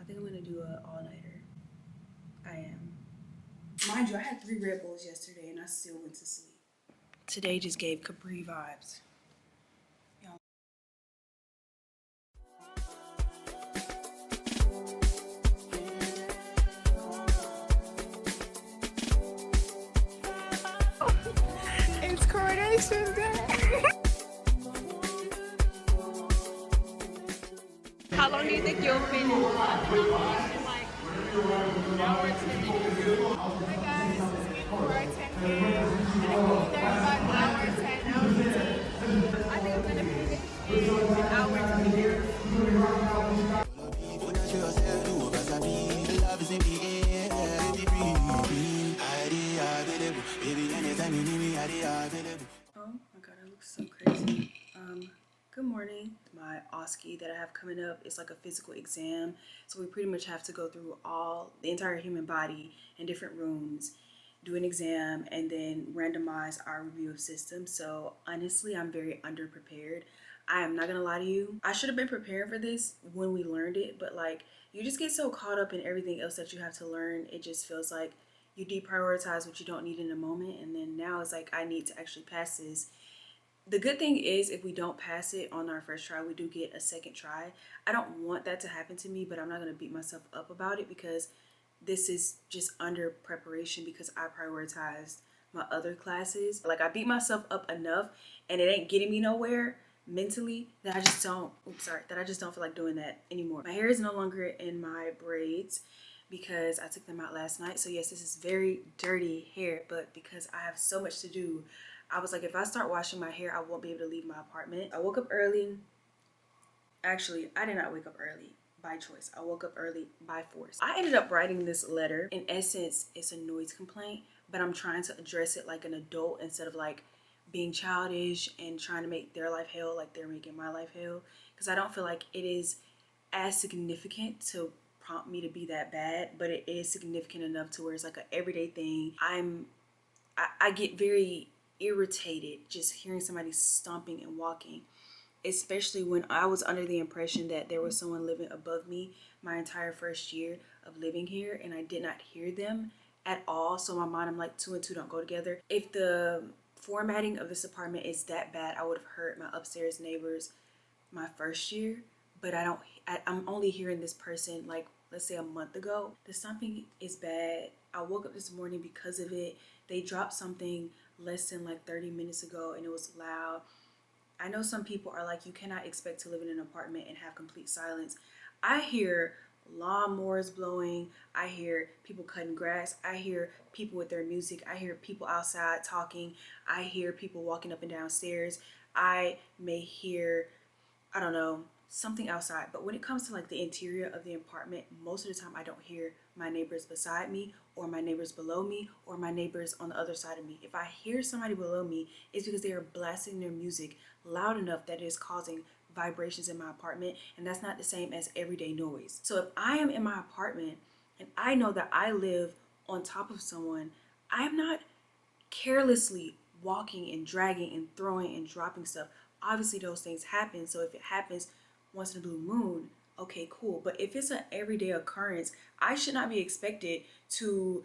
I think I'm gonna do an all-nighter. I am. Mind you, I had 3 Red Bulls yesterday and I still went to sleep. Today just gave Capri vibes. It's coronation day. How long do you think you'll finish? Like an hour, 10 minutes. Hi guys, this is me for our 10K. I think we'll be there in about an hour, 10, hour 15. I think I'm gonna finish in an hour, 20 minutes. Oh my god, I look so crazy. Good morning. My OSCE that I have coming up is like a physical exam. So we pretty much have to go through the entire human body in different rooms, do an exam, and then randomize our review of systems. So honestly, I'm very underprepared. I am not gonna lie to you. I should have been prepared for this when we learned it, but like you just get so caught up in everything else that you have to learn. It just feels like you deprioritize what you don't need in a moment, and then now it's like I need to actually pass this. The good thing is if we don't pass it on our first try, we do get a second try. I don't want that to happen to me, but I'm not going to beat myself up about it because this is just under preparation because I prioritized my other classes. Like I beat myself up enough and it ain't getting me nowhere mentally that I just don't feel like doing that anymore. My hair is no longer in my braids because I took them out last night. So yes, this is very dirty hair, but because I have so much to do, I was like, if I start washing my hair, I won't be able to leave my apartment. I woke up early. Actually, I did not wake up early by choice. I woke up early by force. I ended up writing this letter. In essence, it's a noise complaint, but I'm trying to address it like an adult instead of like being childish and trying to make their life hell like they're making my life hell. Because I don't feel like it is as significant to prompt me to be that bad, but it is significant enough to where it's like an everyday thing. I get very irritated just hearing somebody stomping and walking, especially when I was under the impression that there was someone living above me my entire first year of living here, and I did not hear them at all. So in my mind, I'm like, 2 and 2 don't go together. If the formatting of this apartment is that bad, I would have heard my upstairs neighbors my first year, but I'm only hearing this person like, let's say a month ago. The stomping is bad. I woke up this morning because of it. They dropped something less than like 30 minutes ago and it was loud. I know some people are like, you cannot expect to live in an apartment and have complete silence. I hear lawnmowers blowing. I hear people cutting grass. I hear people with their music. I hear people outside talking. I hear people walking up and down stairs. I may hear, I don't know, something outside. But when it comes to like the interior of the apartment, most of the time I don't hear my neighbors beside me or my neighbors below me or my neighbors on the other side of me. If I hear somebody below me, it's because they are blasting their music loud enough that it is causing vibrations in my apartment, and that's not the same as everyday noise. So if I am in my apartment and I know that I live on top of someone, I am not carelessly walking and dragging and throwing and dropping stuff. Obviously those things happen, so if it happens once in a blue moon, okay, cool. But if it's an everyday occurrence, I should not be expected to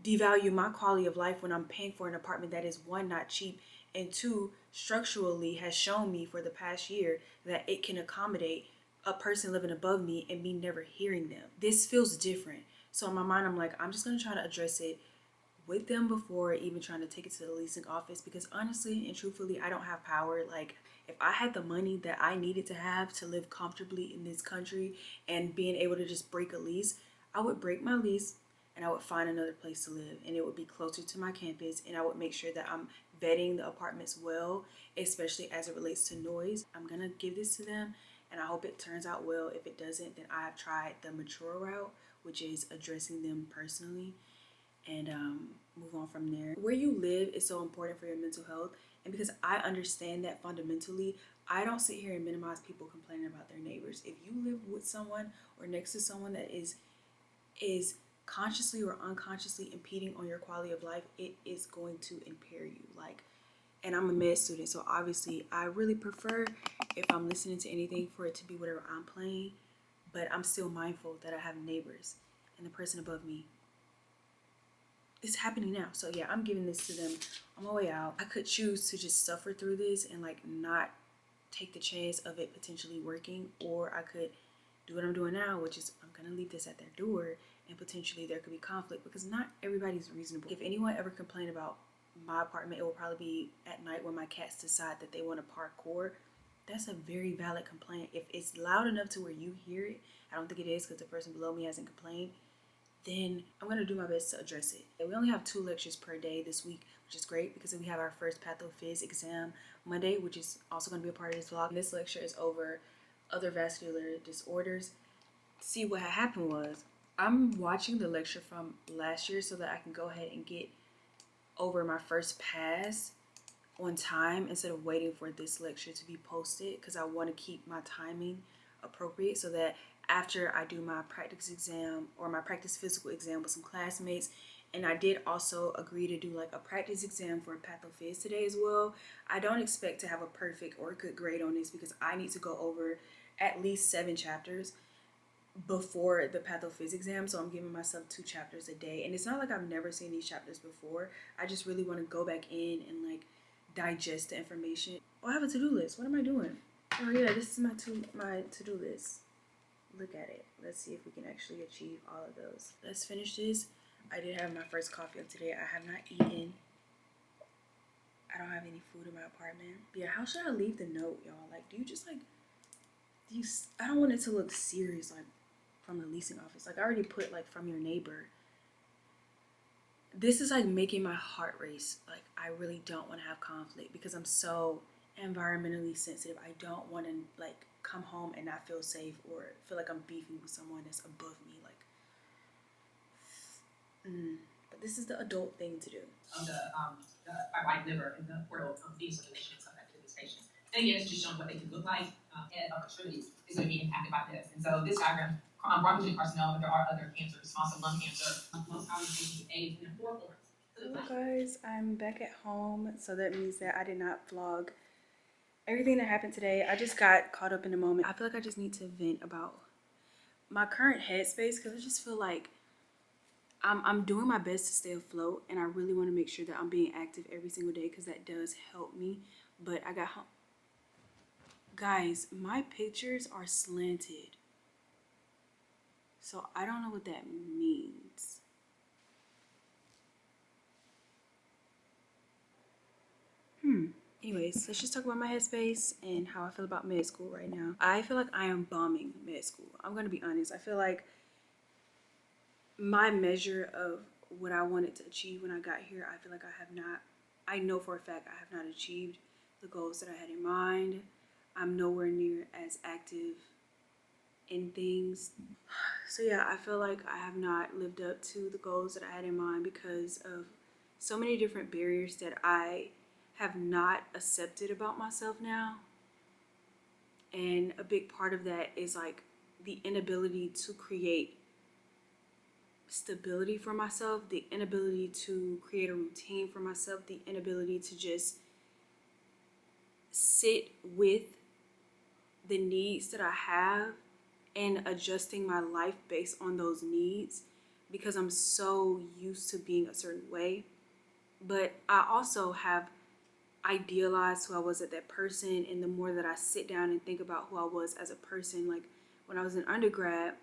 devalue my quality of life when I'm paying for an apartment that is, one, not cheap, and two, structurally has shown me for the past year that it can accommodate a person living above me and me never hearing them. This feels different. So in my mind, I'm like, I'm just gonna try to address it with them before even trying to take it to the leasing office, because honestly and truthfully, I don't have power. Like, if I had the money that I needed to have to live comfortably in this country and being able to just break a lease, I would break my lease and I would find another place to live, and it would be closer to my campus, and I would make sure that I'm vetting the apartments well, especially as it relates to noise. I'm gonna give this to them and I hope it turns out well. If it doesn't, then I have tried the mature route, which is addressing them personally and move on from there. Where you live is so important for your mental health, and because I understand that fundamentally, I don't sit here and minimize people complaining about their neighbors. If you live with someone or next to someone that is consciously or unconsciously impeding on your quality of life, it is going to impair you. Like, and I'm a med student, so obviously I really prefer, if I'm listening to anything, for it to be whatever I'm playing. but I'm still mindful that I have neighbors and the person above me. It's happening now. So yeah, I'm giving this to them on my way out. I could choose to just suffer through this and like not take the chance of it potentially working, or I could do what I'm doing now, which is I'm gonna leave this at their door, and potentially there could be conflict because not everybody's reasonable. If anyone ever complained about my apartment, it will probably be at night when my cats decide that they want to parkour. That's a very valid complaint. If it's loud enough to where you hear it, I don't think it is because the person below me hasn't complained, then I'm going to do my best to address it. We only have 2 lectures per day this week, which is great because we have our first pathophys exam Monday, which is also going to be a part of this vlog. And this lecture is over other vascular disorders. See, what had happened was I'm watching the lecture from last year so that I can go ahead and get over my first pass on time instead of waiting for this lecture to be posted, because I want to keep my timing appropriate so that after I do my practice exam or my practice physical exam with some classmates, and I did also agree to do like a practice exam for pathophys today as well. I don't expect to have a perfect or good grade on this because I need to go over at least 7 chapters before the pathophys exam, so I'm giving myself 2 chapters a day. And it's not like I've never seen these chapters before. I just really want to go back in and like digest the information. Oh, I have a to-do list. What am I doing? Oh yeah, this is my to-do list. Look at it. Let's see if we can actually achieve all of those. Let's finish this. I did have my first coffee of today. I have not eaten. I don't have any food in my apartment. Yeah, how should I leave the note, y'all? Like, do you just like, I don't want it to look serious, like from the leasing office. Like I already put like from your neighbor. This is like making my heart race. Like I really don't want to have conflict because I'm so environmentally sensitive. I don't want to like come home and not feel safe or feel like I'm beefing with someone that's above me. Like, but this is the adult thing to do. Of the fibrotic liver and the portal decirculation and stuff to these patients. And again, it's just showing what they could look like, and opportunities is going to be impacted by this. And so this diagram, bronchial carcinoma, there are other cancers, small cell lung cancer, most common cases of AIDS, and 4 forms. Hello guys, I'm back at home, so that means that I did not vlog everything that happened today. I just got caught up in the moment. I feel like I just need to vent about my current headspace because I just feel like I'm doing my best to stay afloat, and I really want to make sure that I'm being active every single day because that does help me. But I got home. Guys, my pictures are slanted, so I don't know what that means. Anyways, let's just talk about my headspace and how I feel about med school right now. I feel like I am bombing med school. I'm going to be honest. I feel like my measure of what I wanted to achieve when I got here, I feel like I know for a fact I have not achieved the goals that I had in mind. I'm nowhere near as active in things. So yeah, I feel like I have not lived up to the goals that I had in mind because of so many different barriers that I have not accepted about myself now. And a big part of that is like the inability to create stability for myself, the inability to create a routine for myself, the inability to just sit with the needs that I have and adjusting my life based on those needs because I'm so used to being a certain way. But I also have idealized who I was as that person, and the more that I sit down and think about who I was as a person, like when I was in undergrad,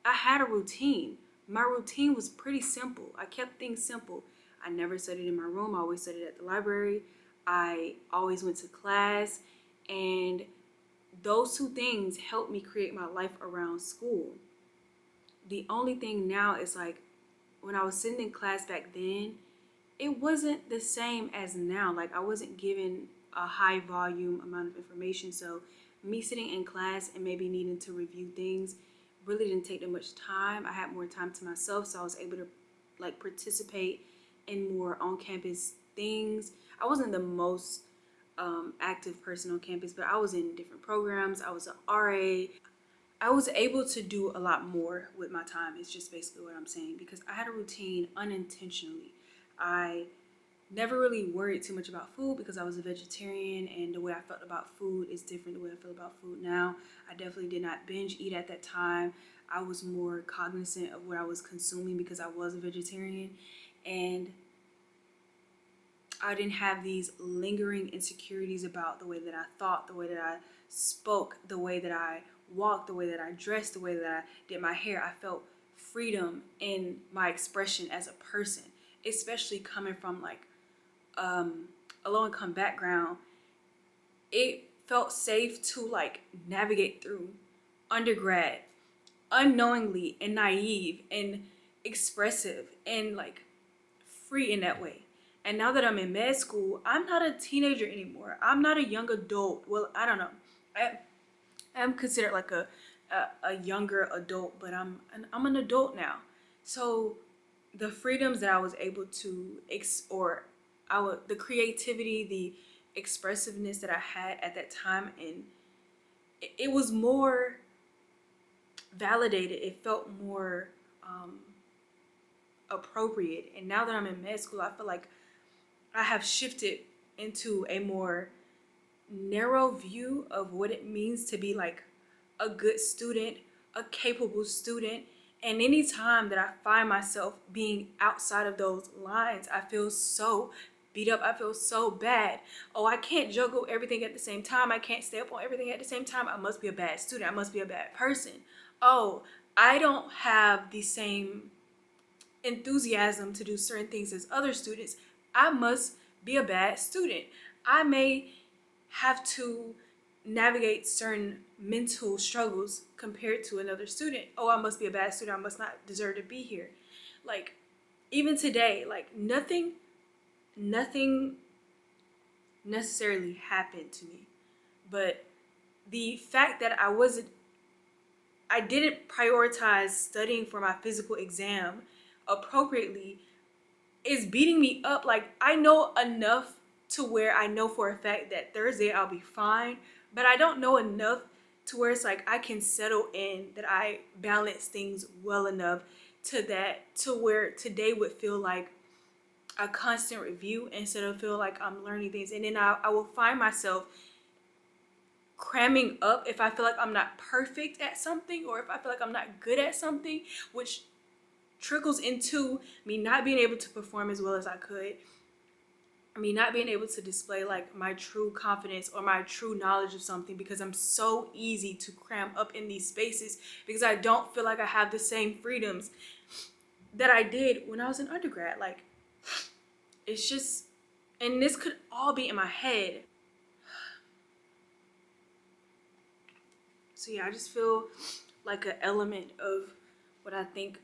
I had a routine. My routine was pretty simple. I kept things simple. I never studied in my room. I always studied at the library. I always went to class, and those 2 things helped me create my life around school. The only thing now is like when I was sitting in class back then, it wasn't the same as now. Like I wasn't given a high volume amount of information. So me sitting in class and maybe needing to review things really didn't take that much time. I had more time to myself, so I was able to like participate in more on-campus things. I wasn't the most active person on campus, but I was in different programs. I was an RA. I was able to do a lot more with my time. It's just basically what I'm saying because I had a routine unintentionally. I never really worried too much about food because I was a vegetarian, and the way I felt about food is different the way I feel about food now. I definitely did not binge eat at that time. I was more cognizant of what I was consuming because I was a vegetarian, and I didn't have these lingering insecurities about the way that I thought, the way that I spoke, the way that I walked, the way that I dressed, the way that I did my hair. I felt freedom in my expression as a person, especially coming from like a low-income background. It felt safe to like navigate through undergrad unknowingly and naive and expressive and like free in that way. And now that I'm in med school, I'm not a teenager anymore. I'm not a young adult. Well, I don't know. I'm considered like a younger adult, but I'm an adult now. So the freedoms that I was able to the creativity, the expressiveness that I had at that time, and it was more validated. It felt more appropriate. And now that I'm in med school, I feel like I have shifted into a more narrow view of what it means to be like a good student, a capable student. And anytime that I find myself being outside of those lines, I feel so beat up. I feel so bad. Oh, I can't juggle everything at the same time. I can't stay up on everything at the same time. I must be a bad student. I must be a bad person. Oh, I don't have the same enthusiasm to do certain things as other students. I must be a bad student. I may have to navigate certain mental struggles compared to another student. Oh, I must be a bad student. I must not deserve to be here. Like, even today, like nothing necessarily happened to me. But the fact that I didn't prioritize studying for my physical exam appropriately is beating me up. Like, I know enough to where I know for a fact that Thursday I'll be fine, but I don't know enough to where it's like I can settle in, that I balance things well enough to where today would feel like a constant review instead of feel like I'm learning things. And then I will find myself cramming up if I feel like I'm not perfect at something, or if I feel like I'm not good at something, which trickles into me not being able to perform as well as I could, me not being able to display like my true confidence or my true knowledge of something, because I'm so easy to cram up in these spaces because I don't feel like I have the same freedoms that I did when I was in undergrad. Like, it's just, and this could all be in my head. So yeah, I just feel like an element of what I think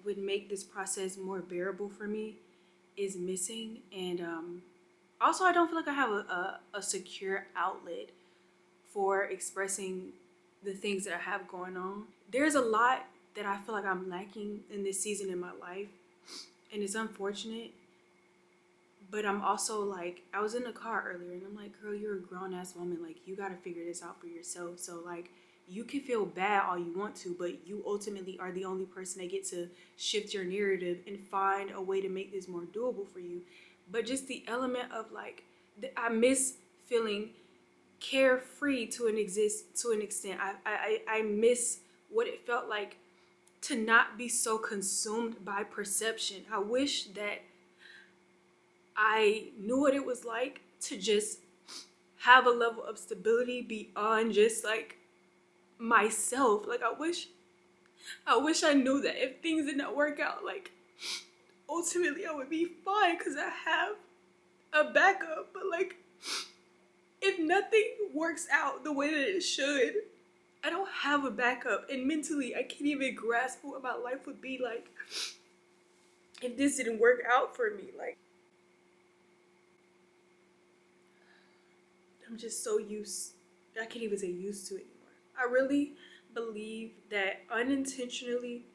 would make this process more bearable for me is missing. And also, I don't feel like I have a secure outlet for expressing the things that I have going on. There's a lot that I feel like I'm lacking in this season in my life, and it's unfortunate. But I'm also like, I was in the car earlier and I'm like, girl, you're a grown ass woman. Like, you gotta figure this out for yourself. So like, you can feel bad all you want to, but you ultimately are the only person that get to shift your narrative and find a way to make this more doable for you. But just the element of like, I miss feeling carefree to an extent. I miss what it felt like to not be so consumed by perception. I wish that I knew what it was like to just have a level of stability beyond just like myself. Like, I wish I knew that if things did not work out, like ultimately I would be fine because I have a backup. But like, if nothing works out the way that it should, I don't have a backup. And mentally, I can't even grasp what my life would be like if this didn't work out for me. Like, I'm just so I can't even say used to it anymore. I really believe that unintentionally,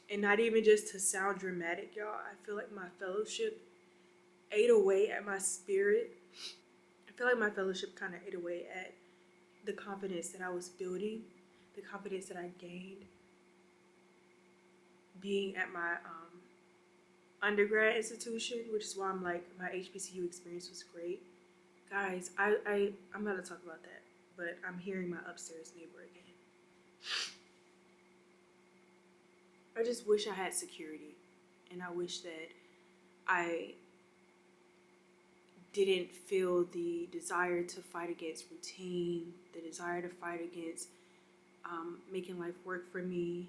and not even just to sound dramatic, y'all, I feel like my fellowship ate away at my spirit. I feel like my fellowship kind of ate away at the confidence that I was building, the confidence that I gained being at my undergrad institution, which is why I'm like, my HBCU experience was great. Guys, I'm about to talk about that, but I'm hearing my upstairs neighbor again. I just wish I had security, and I wish that I didn't feel the desire to fight against routine, the desire to fight against making life work for me.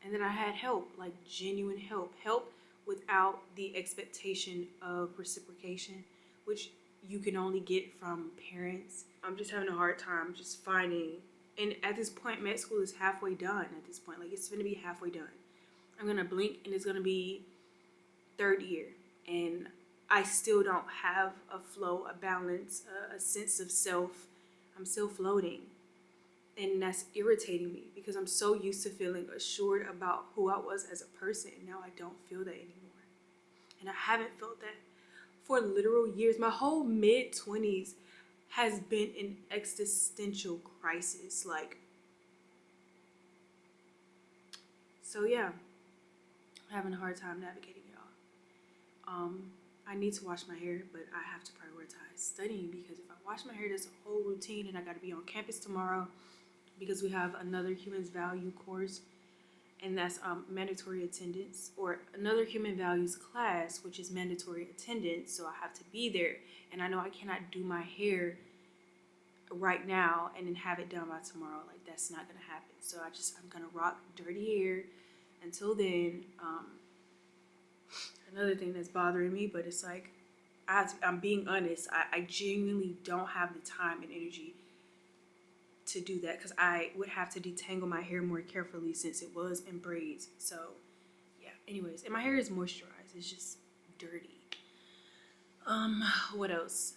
And then I had help, like genuine help without the expectation of reciprocation, which you can only get from parents. I'm just having a hard time just finding, and at this point, med school is halfway done at this point. Like, it's gonna be halfway done. I'm gonna blink and it's gonna be third year. And I still don't have a flow, a balance, a sense of self. I'm still floating. And that's irritating me because I'm so used to feeling assured about who I was as a person. And now I don't feel that anymore. And I haven't felt that for literal years. My whole mid-20s has been an existential crisis. Like, so yeah, I'm having a hard time navigating it all. I need to wash my hair, but I have to prioritize studying because if I wash my hair, there's a whole routine and I got to be on campus tomorrow because we have another humans value course, and that's mandatory attendance, or another human values class, which is mandatory attendance. So I have to be there, and I know I cannot do my hair right now and then have it done by tomorrow. Like, that's not gonna happen. So I'm gonna rock dirty hair until then. Another thing that's bothering me, but it's like, I'm being honest, I genuinely don't have the time and energy to do that because I would have to detangle my hair more carefully since it was in braids. So yeah, anyways, and my hair is moisturized, it's just dirty. What else?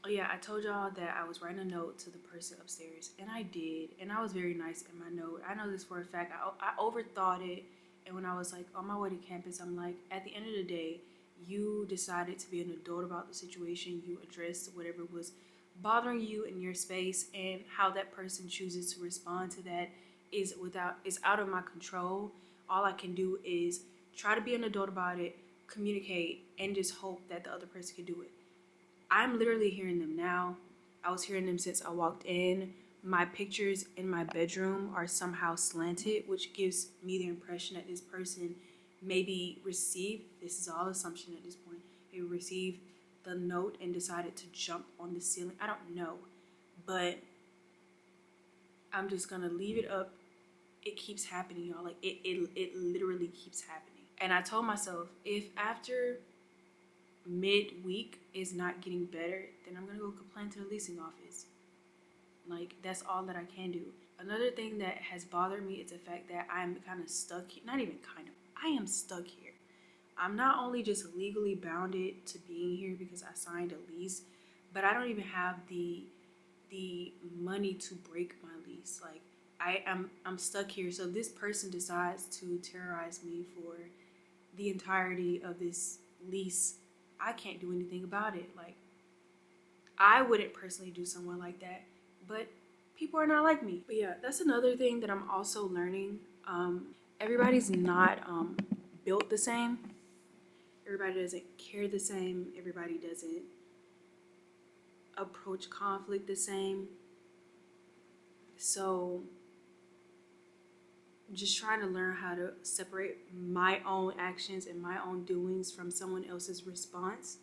Oh yeah, I told y'all that I was writing a note to the person upstairs, and I did, and I was very nice in my note. I know this for a fact. I overthought it, and when I was like on my way to campus, I'm like, at the end of the day, you decided to be an adult about the situation. You addressed whatever was bothering you in your space, and how that person chooses to respond to that is out of my control. All I can do is try to be an adult about it, communicate, and just hope that the other person can do it. I'm literally hearing them now. I was hearing them since I walked in. My pictures in my bedroom are somehow slanted, which gives me the impression that this person maybe received, this is all assumption at this point, they received the note and decided to jump on the ceiling. I don't know, but I'm just gonna leave it up. It keeps happening, y'all. Like, it literally keeps happening. And I told myself, if after mid-week is not getting better, then I'm gonna go complain to the leasing office. Like, that's all that I can do. Another thing that has bothered me is the fact that I'm kind of stuck here. Not even kind of, I am stuck here. I'm not only just legally bounded to being here because I signed a lease, but I don't even have the money to break my lease. Like, I'm stuck here. So this person decides to terrorize me for the entirety of this lease. I can't do anything about it. Like, I wouldn't personally do someone like that, but people are not like me. But yeah, that's another thing that I'm also learning. Everybody's not built the same. Everybody doesn't care the same. Everybody doesn't approach conflict the same. So just trying to learn how to separate my own actions and my own doings from someone else's response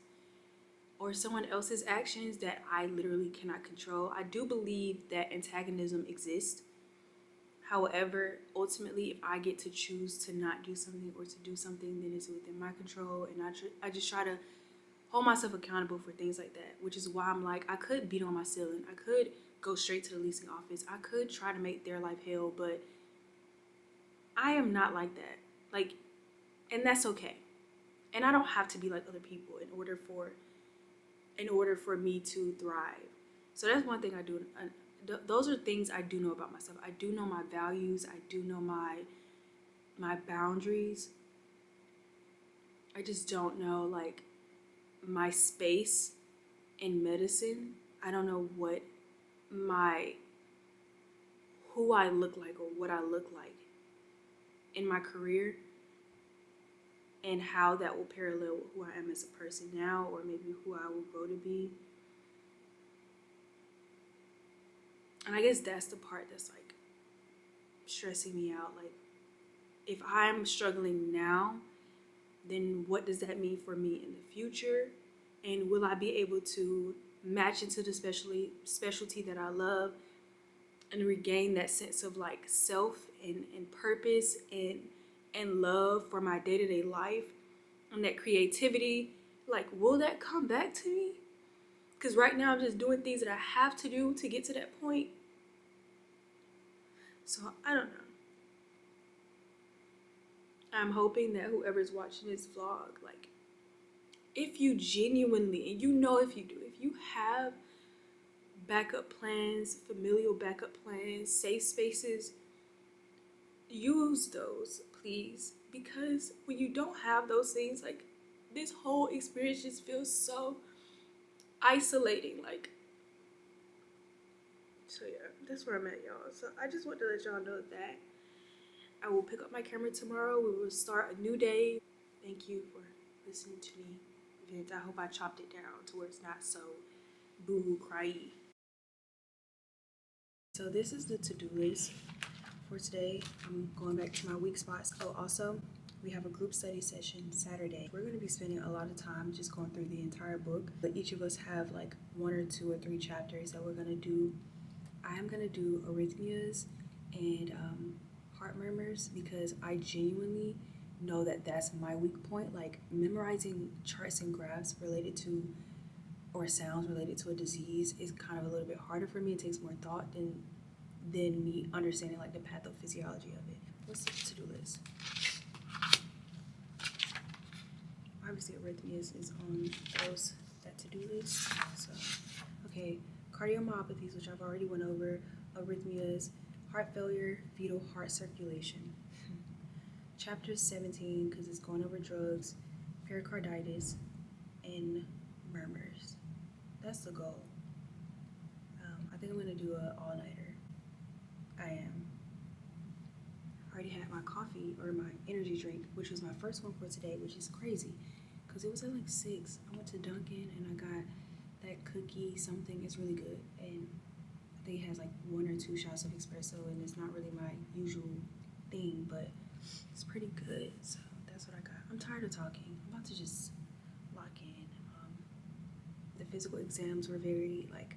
or someone else's actions that I literally cannot control. I do believe that antagonism exists. However, ultimately, if I get to choose to not do something or to do something, then it's within my control. And I just try to hold myself accountable for things like that, which is why I'm like, I could beat on my ceiling. I could go straight to the leasing office. I could try to make their life hell, but I am not like that. Like, and that's okay. And I don't have to be like other people in order for me to thrive. So that's one thing I do. Those are things I do know about myself. I do know my values. I do know my boundaries. I just don't know, like, my space in medicine. I don't know who I look like or what I look like in my career. and how that will parallel who I am as a person now, or maybe who I will grow to be. And I guess that's the part that's like stressing me out. Like, if I'm struggling now, then what does that mean for me in the future? And will I be able to match into the specialty that I love and regain that sense of like self and purpose and love for my day-to-day life and that creativity? Like, will that come back to me? Because right now I'm just doing things that I have to do to get to that point. So I don't know. I'm hoping that whoever's watching this vlog, like, if you genuinely, and you know if you do, if you have backup plans, familial backup plans, safe spaces, use those, please. Because when you don't have those things, like, this whole experience just feels so isolating. Like, so yeah, that's where I'm at, y'all. So I just want to let y'all know that I will pick up my camera tomorrow. We will start a new day. Thank you for listening to me. I hope I chopped it down to where it's not so boo-hoo cry. So this is the to-do list for today. I'm going back to my weak spots. Oh, also, we have a group study session Saturday. We're going to be spending a lot of time just going through the entire book. But each of us have like 1 or 2 or 3 chapters that we're going to do. I am going to do arrhythmias and heart murmurs because I genuinely know that that's my weak point. Like, memorizing charts and graphs related to, or sounds related to a disease is kind of a little bit harder for me. It takes more thought than me understanding like the pathophysiology of it. What's the to-do list? Obviously arrhythmias is on that to-do list. So, okay, cardiomyopathies, which I've already went over, arrhythmias, heart failure, fetal heart circulation. Chapter 17, because it's going over drugs, pericarditis, and murmurs. That's the goal. I think I'm gonna do an all-nighter. I am. I already had my coffee or my energy drink, which was my first one for today, which is crazy, because it was at like 6. I went to Dunkin' and I got that cookie something. It's really good, and I think it has like 1 or 2 shots of espresso, and it's not really my usual thing, but it's pretty good. So that's what I got. I'm tired of talking. I'm about to just lock in. The physical exams were very like,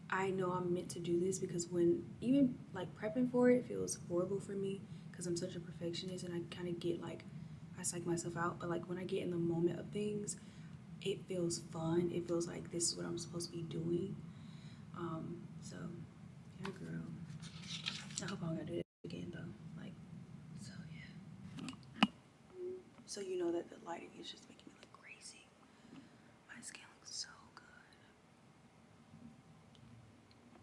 I know I'm meant to do this, because when even like prepping for it feels horrible for me because I'm such a perfectionist, and I kind of get like, I psych myself out. But like when I get in the moment of things, it feels fun. It feels like this is what I'm supposed to be doing. So yeah, girl. I hope I don't gotta do it again though. Like, so yeah. So you know that the lighting is just making me look crazy. My skin looks so good.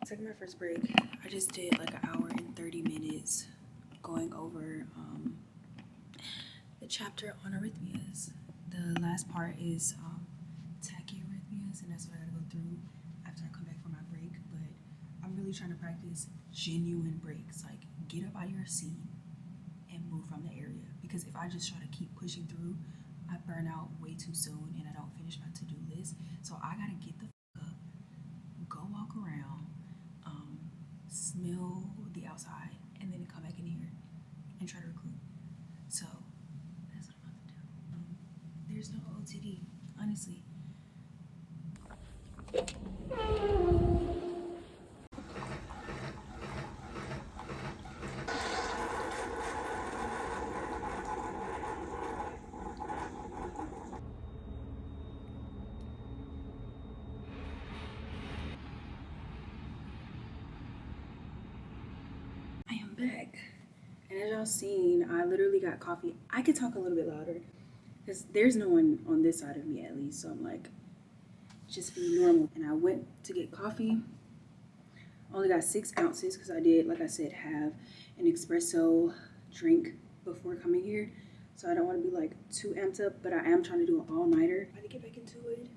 Taking my first break. I just did like 1 hour and 30 minutes going over the chapter on arrhythmias. The last part is tachyarrhythmias, and that's what I gotta go through after I come back from my break. But I'm really trying to practice genuine breaks. Like, get up out of your seat and move from the area. Because if I just try to keep pushing through, I burn out way too soon and I don't finish my to-do list. So I gotta get the up, go walk around, smell the outside, and then come back in here and try to recruit. So that's what I'm about to do. There's no OTD, honestly. I am back. And as y'all seen, I literally got coffee. I could talk a little bit louder because there's no one on this side of me at least. So I'm like, just be normal. And I went to get coffee. Only got 6 ounces because I did, like I said, have an espresso drink before coming here. So I don't want to be like too amped up, but I am trying to do an all-nighter. I need to get back into it.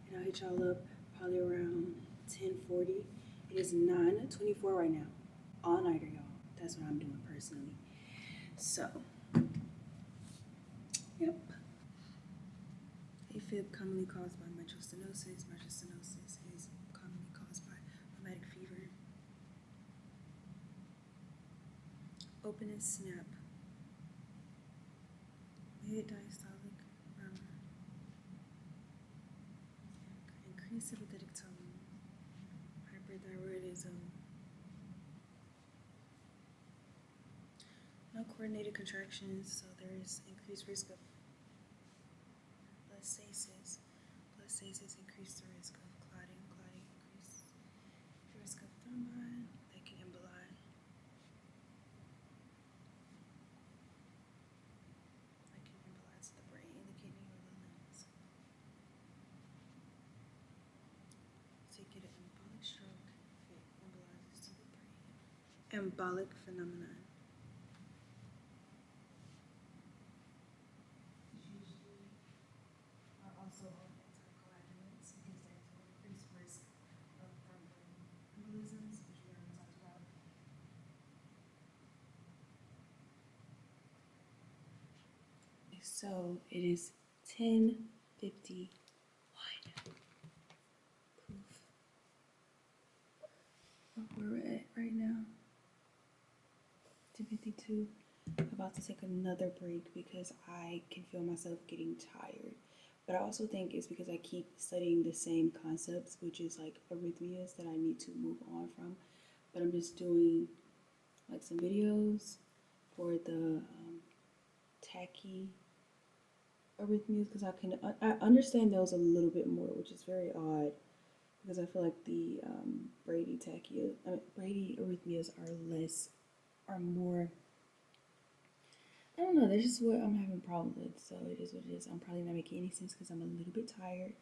And I'll hit y'all up probably around 10:40. It is 9:24 right now. All-nighter, y'all. That's what I'm doing personally. So, yep. AFib commonly caused by mitral stenosis. Mitral stenosis is commonly caused by rheumatic fever. Open and snap. Mid diastolic murmur. Increased sympathetic tone. Hyperthyroidism. No coordinated contractions, so there is increased risk of blood stasis. Blood stasis increase the risk of clotting. Clotting increase the risk of thrombi that can emboli. That can embolize the brain, the kidney, or the limbs. So you get an embolic stroke if it embolizes to the brain. Embolic phenomenon. Are also on anticoagulants because they have increased risk of thromboembolisms, which we already talked about. So it is 10:51. Proof of where we're at right now. 10:52. About to take another break because I can feel myself getting tired. But I also think it's because I keep studying the same concepts, which is like arrhythmias that I need to move on from. But I'm just doing like some videos for the tachy arrhythmias because I understand those a little bit more, which is very odd because I feel like the Brady arrhythmias are more. I don't know, that's just what I'm having problems with, so it is what it is. I'm probably not making any sense because I'm a little bit tired.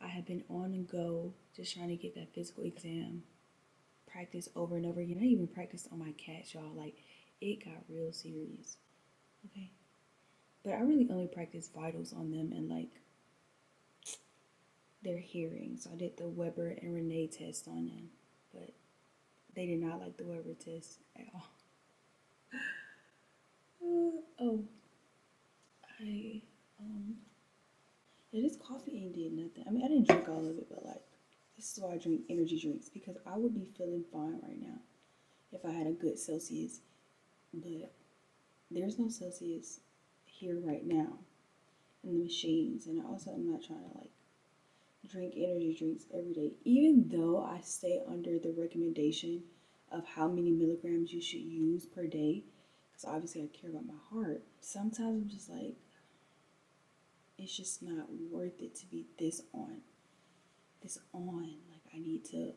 I have been on and go, just trying to get that physical exam practice over and over again. I even practiced on my cats, y'all. Like, it got real serious, okay? But I really only practiced vitals on them and, like, their hearing. So I did the Weber and Renee test on them, but they did not like the Weber test at all. Yeah, this coffee ain't did nothing. I mean, I didn't drink all of it, but like, this is why I drink energy drinks because I would be feeling fine right now if I had a good Celsius, but there's no Celsius here right now in the machines, and also I'm not trying to like drink energy drinks every day, even though I stay under the recommendation of how many milligrams you should use per day, because obviously I care about my heart. Sometimes I'm just like, it's just not worth it to be this on. Like, I need to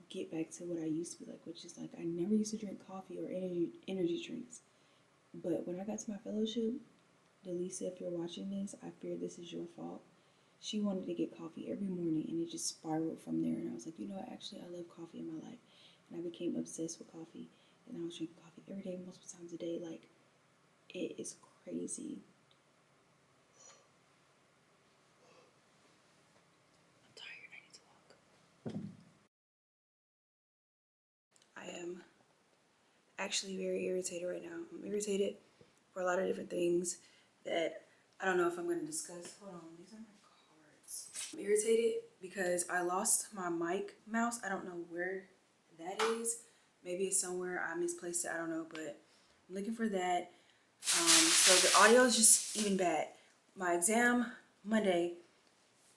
get back to what I used to be like, which is like, I never used to drink coffee or energy drinks. But when I got to my fellowship, Delisa, if you're watching this, I fear this is your fault. She wanted to get coffee every morning, and it just spiraled from there. And I was like, you know what, actually, I love coffee in my life. And I became obsessed with coffee. And I was drinking coffee every day, multiple times a day. Like, it is crazy. I'm tired. I need to walk. I am actually very irritated right now. I'm irritated for a lot of different things that I don't know if I'm going to discuss. Hold on, these are my cards. I'm irritated because I lost my mic mouse. I don't know where that is. Maybe it's somewhere I misplaced it. I don't know, but I'm looking for that. So the audio is just even bad. My exam Monday,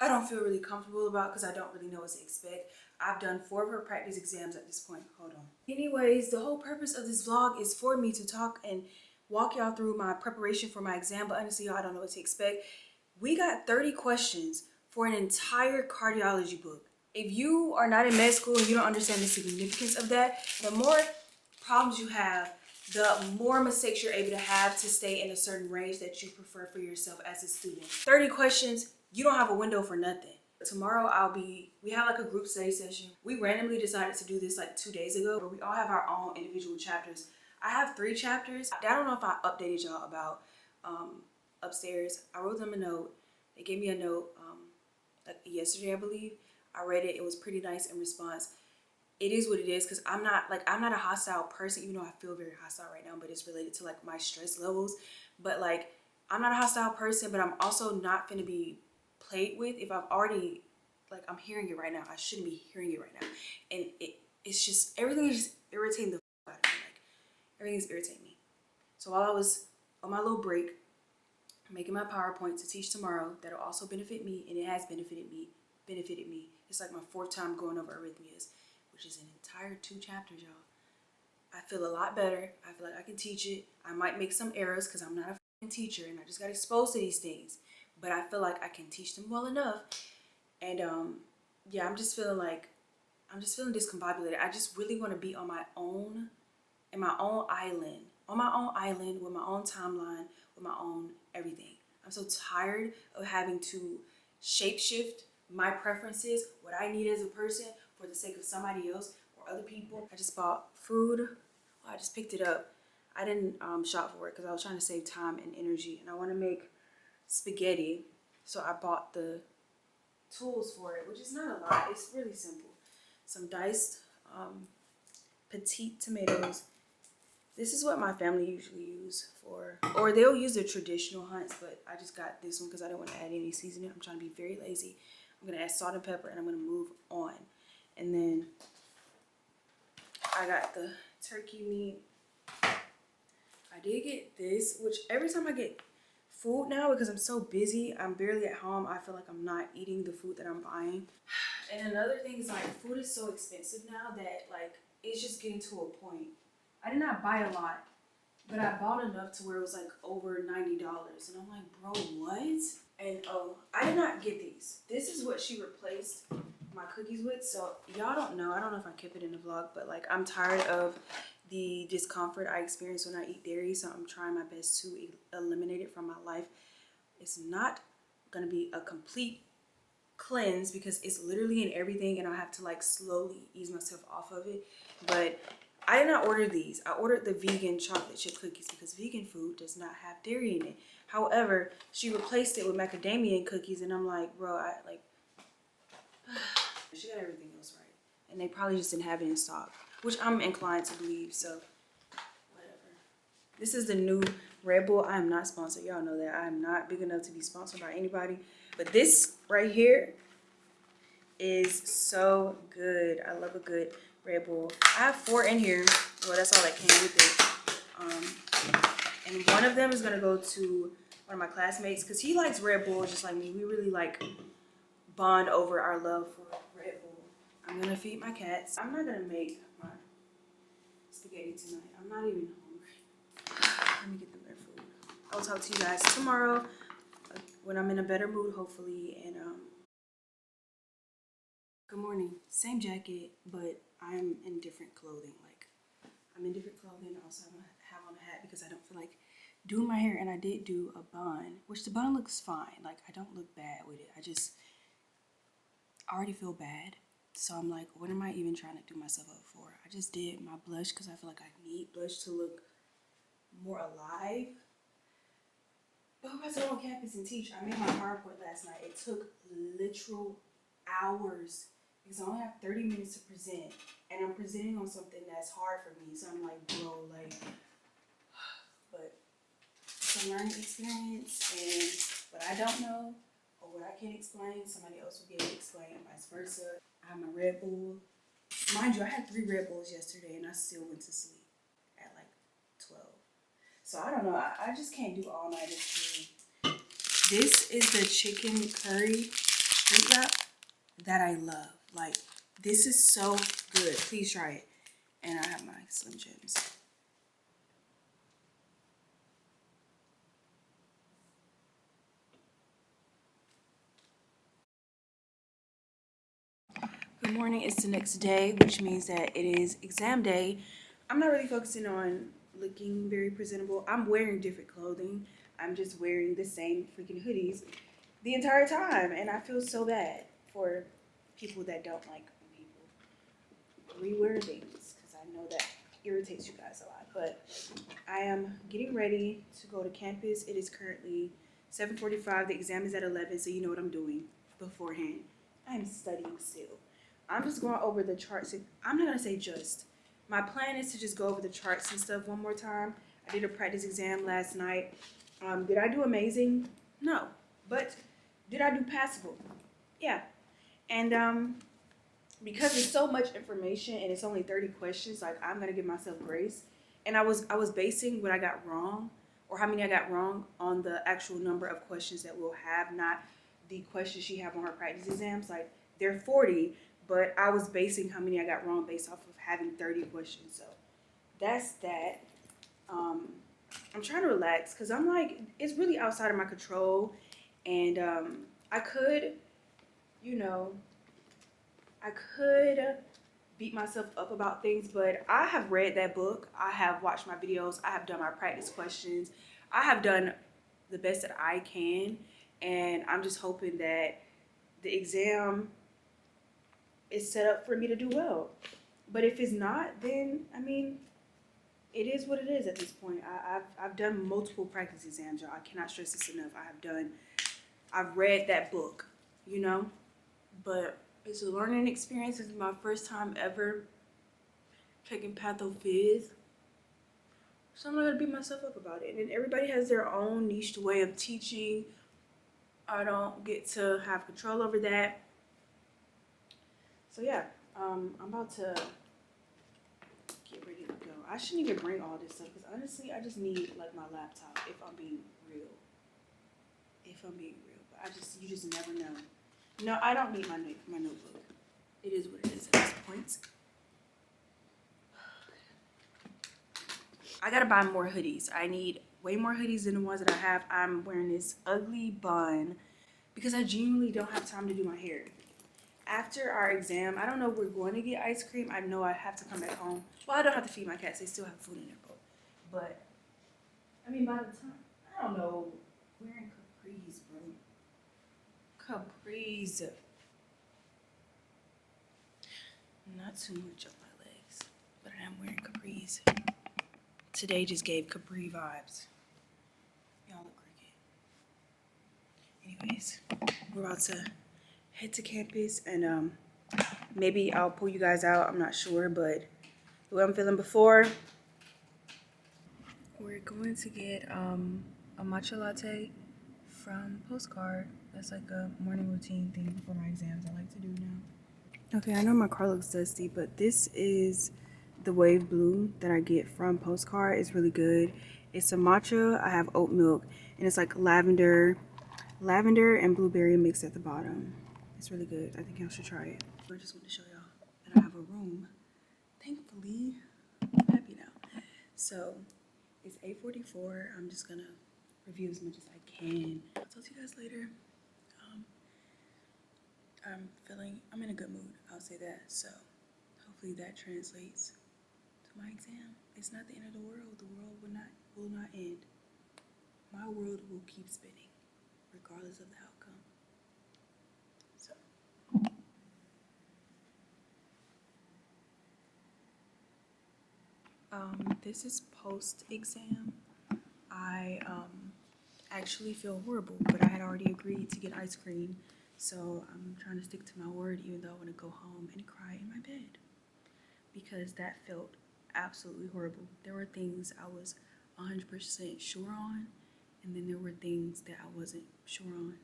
I don't feel really comfortable about because I don't really know what to expect. I've done 4 of her practice exams at this point. Hold on. Anyways, the whole purpose of this vlog is for me to talk and walk y'all through my preparation for my exam, but honestly, y'all, I don't know what to expect. We got 30 questions for an entire cardiology book. If you are not in med school and you don't understand the significance of that, the more problems you have, the more mistakes you're able to have to stay in a certain range that you prefer for yourself as a student. 30 questions, you don't have a window for nothing. Tomorrow we have like a group study session. We randomly decided to do this like 2 days ago, where we all have our own individual chapters. I have 3 chapters. I don't know if I updated y'all about upstairs. I wrote them a note. They gave me a note like yesterday, I believe. I read it. It was pretty nice in response. It is what it is because I'm not a hostile person, even though I feel very hostile right now, but it's related to like my stress levels. But like, I'm not a hostile person, but I'm also not finna be played with, if I've already, like, I'm hearing it right now, I shouldn't be hearing it right now. And it's just, everything is just irritating the out of me. Like, everything is irritating me. So while I was on my little break, making my PowerPoint to teach tomorrow, that'll also benefit me, and it has benefited me. It's like my 4th time going over arrhythmias, which is an entire 2 chapters, y'all. I feel a lot better. I feel like I can teach it. I might make some errors because I'm not a fucking teacher and I just got exposed to these things. But I feel like I can teach them well enough. And yeah, I'm just feeling discombobulated. I just really want to be on my own, in my own island, with my own timeline, with my own everything. I'm so tired of having to shapeshift my preferences, what I need as a person, for the sake of somebody else or other people. I just bought food. I just picked it up. I didn't shop for it because I was trying to save time and energy, and I want to make spaghetti. So I bought the tools for it, which is not a lot. It's really simple. Some diced petite tomatoes. This is what my family usually use for, or they'll use the traditional hunts, but I just got this one because I don't want to add any seasoning. I'm trying to be very lazy. I'm going to add salt and pepper, and I'm going to move on. And then I got the turkey meat. I did get this, which every time I get food now, because I'm so busy, I'm barely at home, I feel like I'm not eating the food that I'm buying. And another thing is, like, food is so expensive now that, like, it's just getting to a point. I did not buy a lot, but I bought enough to where it was like over $90. And I'm like, bro, what? And oh, I did not get these. This is what she replaced my cookies with. So y'all don't know. I don't know if I kept it in the vlog, but like, I'm tired of the discomfort I experience when I eat dairy. So I'm trying my best to eliminate it from my life. It's not gonna be a complete cleanse because it's literally in everything, and I have to like slowly ease myself off of it. But I did not order these. I ordered the vegan chocolate chip cookies because vegan food does not have dairy in it. However, she replaced it with macadamia cookies, and I'm like, bro, she got everything else right. And they probably just didn't have it in stock, which I'm inclined to believe, so whatever. This is the new Red Bull. I am not sponsored. Y'all know that. I am not big enough to be sponsored by anybody. But this right here is so good. I love a good Red Bull. I have 4 in here. Well, that's all that came with it. And one of them is gonna go to one of my classmates because he likes Red Bull just like me. We really like bond over our love for Red Bull. I'm gonna feed my cats. I'm not gonna make my spaghetti tonight. I'm not even hungry. Let me get them their food. I'll talk to you guys tomorrow when I'm in a better mood, hopefully. And good morning. Same jacket, but I'm in different clothing. Like, I'm in different clothing. I also have on a hat because I don't feel like doing my hair. And I did do a bun, which the bun looks fine. Like, I don't look bad with it. I already feel bad. So I'm like, what am I even trying to do myself up for? I just did my blush because I feel like I need blush to look more alive. But I'm about to go on campus and teach. I made my PowerPoint last night. It took literal hours because I only have 30 minutes to present, and I'm presenting on something that's hard for me. So I'm like, bro, like, but it's a learning experience, and what I don't know or what I can't explain, somebody else will be able to explain, and vice versa. I have my Red Bull. Mind you, I had 3 Red Bulls yesterday, and I still went to sleep at like 12. So I don't know. I just can't do all night. This is the chicken curry street wrap that I love. Like, this is so good. Please try it. And I have my Slim Jims. Good morning. It's the next day, which means that it is exam day. I'm not really focusing on looking very presentable. I'm wearing different clothing. I'm just wearing the same freaking hoodies the entire time. And I feel so bad for people that don't like when people rewear things, because I know that irritates you guys a lot. But I am getting ready to go to campus. It is currently 7:45. The exam is at 11, so you know what I'm doing beforehand. I am studying still. I'm just going over the charts. I'm not going to say just. My plan is to just go over the charts and stuff one more time. I did a practice exam last night. Did I do amazing? No. But Did I do passable? Yeah. And because it's so much information and it's only 30 questions, like I'm gonna give myself grace. And I was basing what I got wrong or how many I got wrong on the actual number of questions that we'll have, not the questions she have on her practice exams. Like they're 40, but I was basing how many I got wrong based off of having 30 questions. So that's that. Um, I'm trying to relax because I'm like, it's really outside of my control. And I could, you know, I could beat myself up about things, but I have read that book. I have watched my videos. I have done my practice questions. I have done the best that I can. And I'm just hoping that the exam is set up for me to do well. But if it's not, then, I mean, it is what it is at this point. I've done multiple practice exams, y'all. I cannot stress this enough. I've read that book, you know? But it's a learning experience. This is my first time ever taking pathophys. So I'm not gonna beat myself up about it. And everybody has their own niche way of teaching. I don't get to have control over that. So yeah, I'm about to get ready to go. I shouldn't even bring all this stuff because honestly, I just need like my laptop if I'm being real. But you just never know. No, I don't need my notebook. It is what it is at this point. I gotta buy more hoodies. I need way more hoodies than the ones that I have. I'm wearing this ugly bun because I genuinely don't have time to do my hair. After our exam, I don't know if we're going to get ice cream. I know I have to come back home. Well, I don't have to feed my cats. They still have food in their bowl. But, I mean, by the time, I don't know, wearing capris, bro. Capris. Not too much on my legs, but I am wearing capris. Today just gave capri vibes. Y'all look cricket. Anyways, we're about to head to campus and maybe I'll pull you guys out. I'm not sure, but the way I'm feeling before. We're going to get a matcha latte from Postcard. That's like a morning routine thing before my exams I like to do now. Okay, I know my car looks dusty, but this is the wave blue that I get from Postcard. It's really good. It's a matcha. I have oat milk, and it's like lavender and blueberry mixed at the bottom. It's really good. I think y'all should try it. I just want to show y'all that I have a room. Thankfully, I'm happy now. So it's 8:44. I'm just gonna review as much as I can. I'll talk to you guys later. I'm in a good mood. I'll say that. So hopefully that translates to my exam. It's not the end of the world. The world will not end. My world will keep spinning, regardless of the outcome. So this is post-exam. I actually feel horrible, but I had already agreed to get ice cream. So I'm trying to stick to my word, even though I want to go home and cry in my bed. Because that felt absolutely horrible. There were things I was 100% sure on, and then there were things that I wasn't sure on.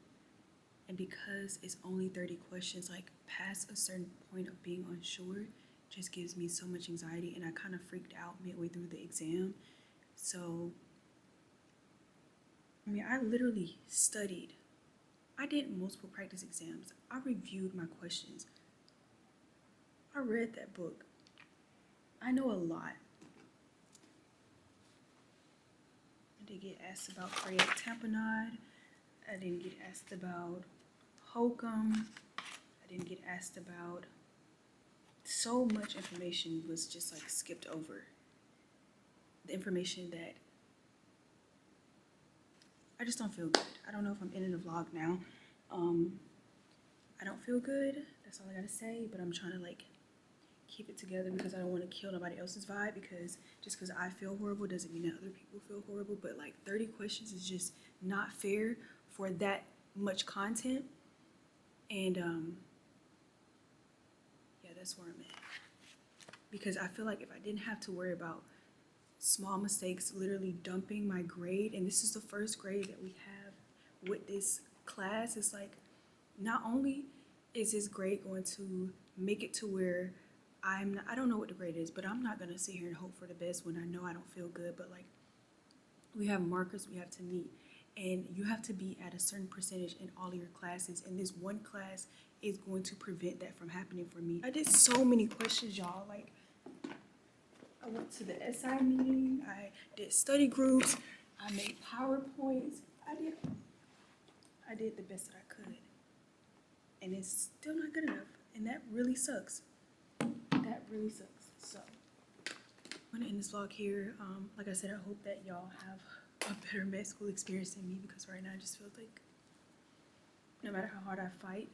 And because it's only 30 questions, like past a certain point of being unsure, just gives me so much anxiety, and I kind of freaked out midway through the exam. So, I mean, I literally studied. I did multiple practice exams. I reviewed my questions. I read that book. I know a lot. I didn't get asked about cardiac tamponade. I didn't get asked about hokum. I didn't get asked about. So much information was just like skipped over. The information that I just don't feel good. I don't know if I'm ending the vlog now. I don't feel good. That's all I gotta say. But I'm trying to like keep it together because I don't want to kill nobody else's vibe. Because just because I feel horrible doesn't mean that other people feel horrible. But like 30 questions is just not fair for that much content. And yeah, that's where I'm at. Because I feel like if I didn't have to worry about small mistakes literally dumping my grade, and this is the first grade that we have with this class is like, not only is this grade going to make it to where I don't know what the grade is, but I'm not gonna sit here and hope for the best when I know I don't feel good. But like, we have markers we have to meet, and you have to be at a certain percentage in all of your classes, and this one class is going to prevent that from happening for me. I did so many questions, y'all. Like, I went to the SI meeting, I did study groups, I made PowerPoints, I did the best that I could, and it's still not good enough, and that really sucks. That really sucks. So I'm gonna end this vlog here. Like I said, I hope that y'all have a better med school experience than me, because right now I just feel like no matter how hard I fight,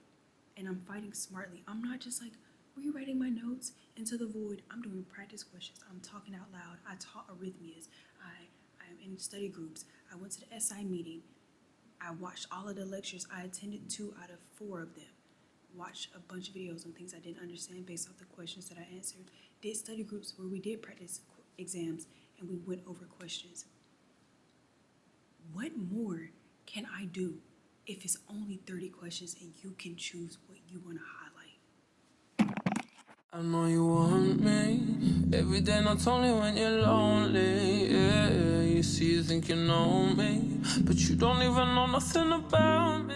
and I'm fighting smartly, I'm not just like rewriting my notes into the void. I'm doing practice questions. I'm talking out loud. I taught arrhythmias. I'm in study groups. I went to the SI meeting. I watched all of the lectures. I attended 2 out of 4 of them. Watched a bunch of videos on things I didn't understand based off the questions that I answered. Did study groups where we did practice exams and we went over questions. What more can I do if it's only 30 questions and you can choose what you want to highlight? I know you want me every day, not only when you're lonely. Yeah, you see, you think you know me, but you don't even know nothing about me.